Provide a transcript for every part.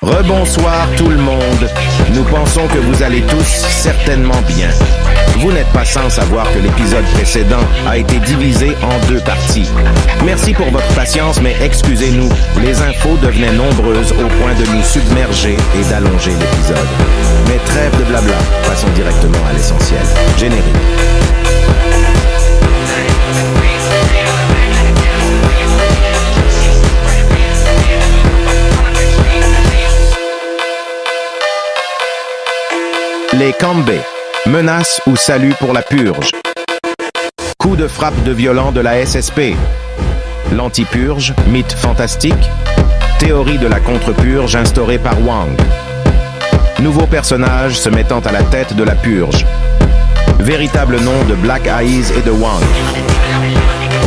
Rebonsoir tout le monde. Nous pensons que vous allez tous certainement bien. Vous n'êtes pas sans savoir que l'épisode précédent a été divisé en 2 parties. Merci pour votre patience, mais excusez-nous, les infos devenaient nombreuses au point de nous submerger et d'allonger l'épisode. Mais trêve de blabla, passons directement à l'essentiel. Générique. Les Kambé, menace ou salut pour la purge. Coup de frappe de violent de la SSP. L'anti-purge, mythe fantastique. Théorie de la contre-purge instaurée par Wang. Nouveau personnage se mettant à la tête de la purge. Véritable nom de Black Eyes et de Wang.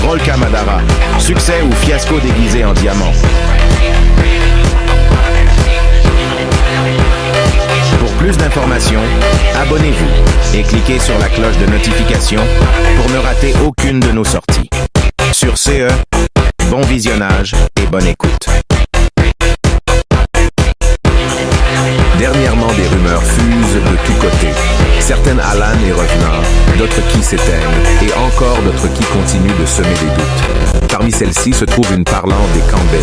Rolka Madara, succès ou fiasco déguisé en diamant. Pour plus d'informations, abonnez-vous et cliquez sur la cloche de notification pour ne rater aucune de nos sorties. Sur ce, bon visionnage et bonne écoute. Dernièrement, des rumeurs fusent de tous côtés. Certaines Alan est revenant, d'autres qui s'éteignent, et encore d'autres qui continuent de semer des doutes. Parmi celles-ci se trouve une parlant des Kambé.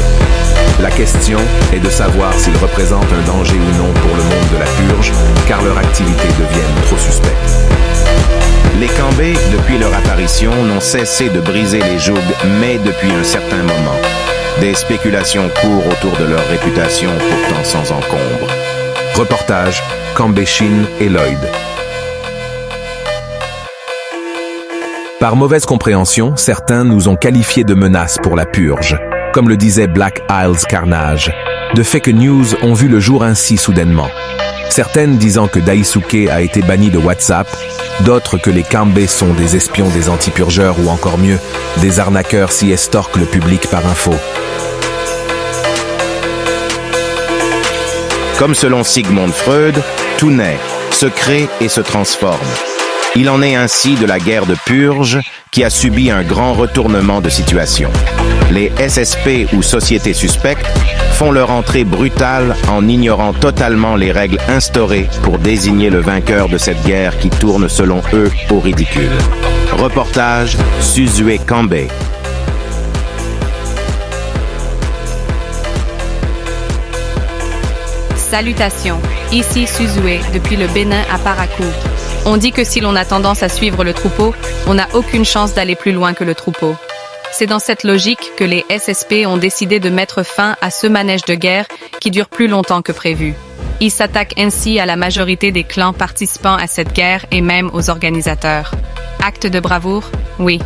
La question est de savoir s'ils représentent un danger ou non pour le monde de la purge, car leur activité devienne trop suspecte. Les Kambé, depuis leur apparition, n'ont cessé de briser les jougs, mais depuis un certain moment. Des spéculations courent autour de leur réputation, pourtant sans encombre. Reportage, Kambé Shin et Lloyd. Par mauvaise compréhension, certains nous ont qualifiés de menaces pour la purge, comme le disait Black Isles Carnage. De fake news ont vu le jour ainsi soudainement. Certaines disant que Daisuke a été banni de WhatsApp, d'autres que les Kambé sont des espions des anti-purgeurs ou encore mieux, des arnaqueurs qui estorquent le public par info. Comme selon Sigmund Freud, tout naît, se crée et se transforme. Il en est ainsi de la guerre de purge qui a subi un grand retournement de situation. Les SSP ou sociétés suspectes font leur entrée brutale en ignorant totalement les règles instaurées pour désigner le vainqueur de cette guerre qui tourne selon eux au ridicule. Reportage Suzue Kambé. Salutations, ici Suzue, depuis le Bénin à Parakou. On dit que si l'on a tendance à suivre le troupeau, on n'a aucune chance d'aller plus loin que le troupeau. C'est dans cette logique que les SSP ont décidé de mettre fin à ce manège de guerre qui dure plus longtemps que prévu. Ils s'attaquent ainsi à la majorité des clans participant à cette guerre et même aux organisateurs. Acte de bravoure? Oui.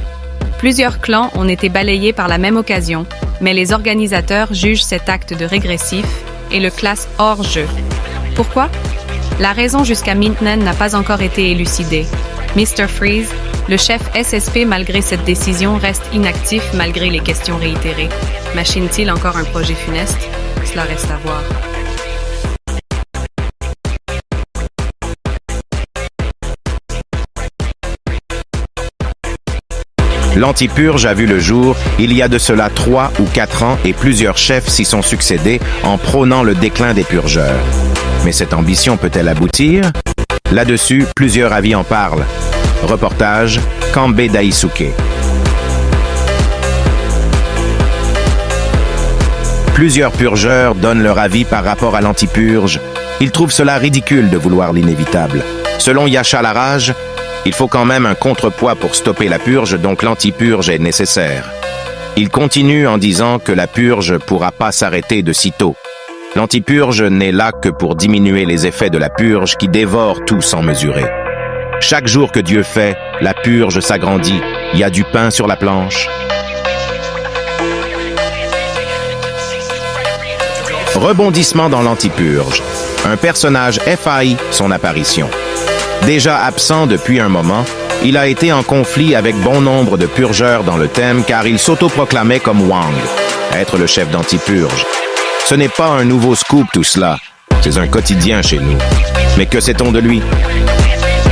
Plusieurs clans ont été balayés par la même occasion, mais les organisateurs jugent cet acte de régressif et le classent hors jeu. Pourquoi? La raison jusqu'à maintenant n'a pas encore été élucidée. Mr. Freeze, le chef SSP malgré cette décision, reste inactif malgré les questions réitérées. Machine-t-il encore un projet funeste? Cela reste à voir. L'anti-purge a vu le jour il y a de cela 3 ou 4 ans et plusieurs chefs s'y sont succédés en prônant le déclin des purgeurs. Mais cette ambition peut-elle aboutir? Là-dessus, plusieurs avis en parlent. Reportage, Kambé Daisuke. Plusieurs purgeurs donnent leur avis par rapport à l'anti-purge. Ils trouvent cela ridicule de vouloir l'inévitable. Selon Yasha Larage, il faut quand même un contrepoids pour stopper la purge, donc l'anti-purge est nécessaire. Il continue en disant que la purge pourra pas s'arrêter de sitôt. L'anti-purge n'est là que pour diminuer les effets de la purge qui dévore tout sans mesurer. Chaque jour que Dieu fait, la purge s'agrandit. Il y a du pain sur la planche. Rebondissement dans l'anti-purge. Un personnage FAI, son apparition. Déjà absent depuis un moment, il a été en conflit avec bon nombre de purgeurs dans le thème car il s'autoproclamait comme Wang, être le chef d'anti-purge. Ce n'est pas un nouveau scoop tout cela, c'est un quotidien chez nous. Mais que sait-on de lui?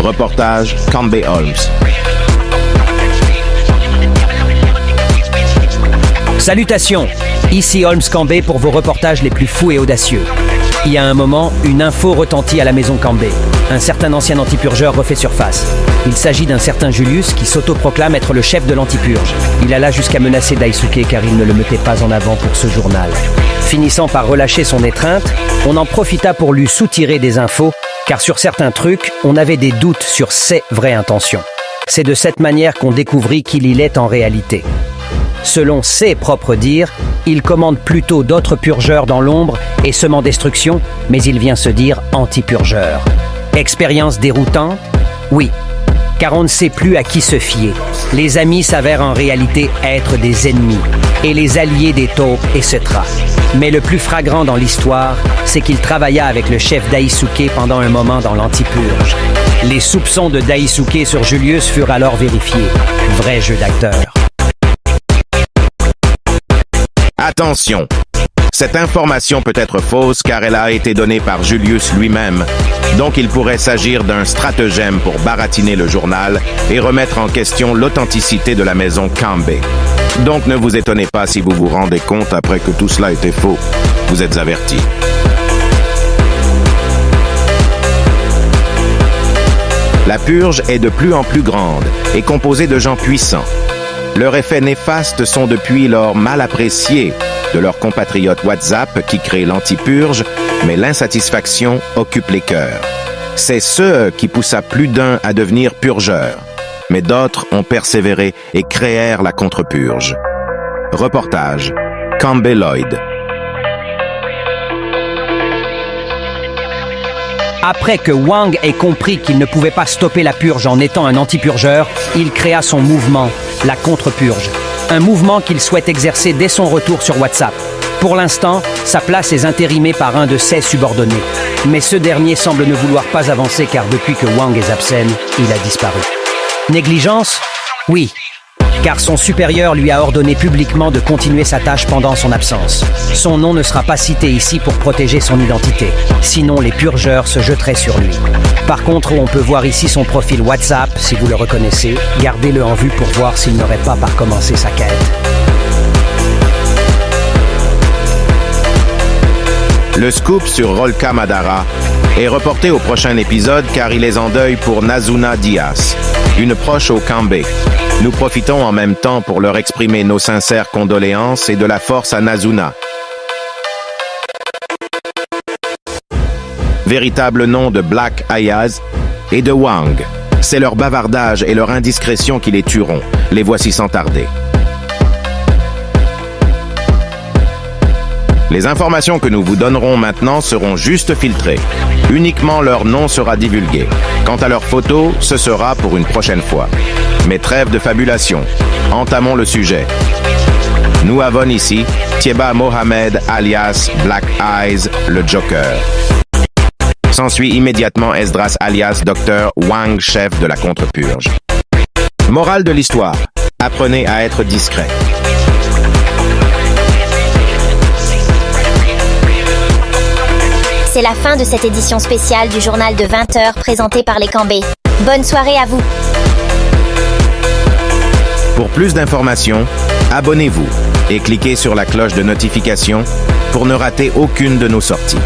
Reportage Kambé Holmes. Salutations, ici Holmes Kambé pour vos reportages les plus fous et audacieux. Il y a un moment, une info retentit à la maison Kanbe. Un certain ancien antipurgeur refait surface. Il s'agit d'un certain Julius qui s'autoproclame être le chef de l'antipurge. Il alla jusqu'à menacer Daisuke car il ne le mettait pas en avant pour ce journal. Finissant par relâcher son étreinte, on en profita pour lui soutirer des infos, car sur certains trucs, on avait des doutes sur ses vraies intentions. C'est de cette manière qu'on découvrit qui il est en réalité. Selon ses propres dires, il commande plutôt d'autres purgeurs dans l'ombre et semant destruction, mais il vient se dire anti-purgeur. Expérience déroutante? Oui, car on ne sait plus à qui se fier. Les amis s'avèrent en réalité être des ennemis, et les alliés des taupes et Cetra. Mais le plus flagrant dans l'histoire, c'est qu'il travailla avec le chef Daisuke pendant un moment dans l'antipurge. Les soupçons de Daisuke sur Julius furent alors vérifiés. Vrai jeu d'acteur. Attention! Cette information peut être fausse car elle a été donnée par Julius lui-même. Donc il pourrait s'agir d'un stratagème pour baratiner le journal et remettre en question l'authenticité de la maison Kanbe. Donc ne vous étonnez pas si vous vous rendez compte après que tout cela était faux. Vous êtes avertis. La purge est de plus en plus grande et composée de gens puissants. Leurs effets néfastes sont depuis lors mal appréciés de leurs compatriotes WhatsApp qui créent l'anti-purge, mais l'insatisfaction occupe les cœurs. C'est ce qui poussa plus d'un à devenir purgeur, mais d'autres ont persévéré et créèrent la contre-purge. Reportage Kanbe Lloyd. Après que Wang ait compris qu'il ne pouvait pas stopper la purge en étant un anti-purgeur, il créa son mouvement, la contre-purge. Un mouvement qu'il souhaite exercer dès son retour sur WhatsApp. Pour l'instant, sa place est intérimée par un de ses subordonnés. Mais ce dernier semble ne vouloir pas avancer car depuis que Wang est absent, il a disparu. Négligence? Oui. Car son supérieur lui a ordonné publiquement de continuer sa tâche pendant son absence. Son nom ne sera pas cité ici pour protéger son identité. Sinon, les purgeurs se jetteraient sur lui. Par contre, on peut voir ici son profil WhatsApp, si vous le reconnaissez. Gardez-le en vue pour voir s'il n'aurait pas par commencé sa quête. Le scoop sur Rolka Madara est reporté au prochain épisode car il est en deuil pour Nazuna Diaz, une proche au Kanbe. Nous profitons en même temps pour leur exprimer nos sincères condoléances et de la force à Nazuna. Véritable nom de Black Ayaz et de Wang. C'est leur bavardage et leur indiscrétion qui les tueront. Les voici sans tarder. Les informations que nous vous donnerons maintenant seront juste filtrées. Uniquement leur nom sera divulgué. Quant à leurs photos, ce sera pour une prochaine fois. Mais trêve de fabulation. Entamons le sujet. Nous avons ici Thieba Mohamed alias Black Eyes, le Joker. S'ensuit immédiatement Esdras alias Dr. Wang, chef de la contre-purge. Morale de l'histoire. Apprenez à être discret. C'est la fin de cette édition spéciale du journal de 20h présenté par les Kanbe. Bonne soirée à vous. Pour plus d'informations, abonnez-vous et cliquez sur la cloche de notification pour ne rater aucune de nos sorties.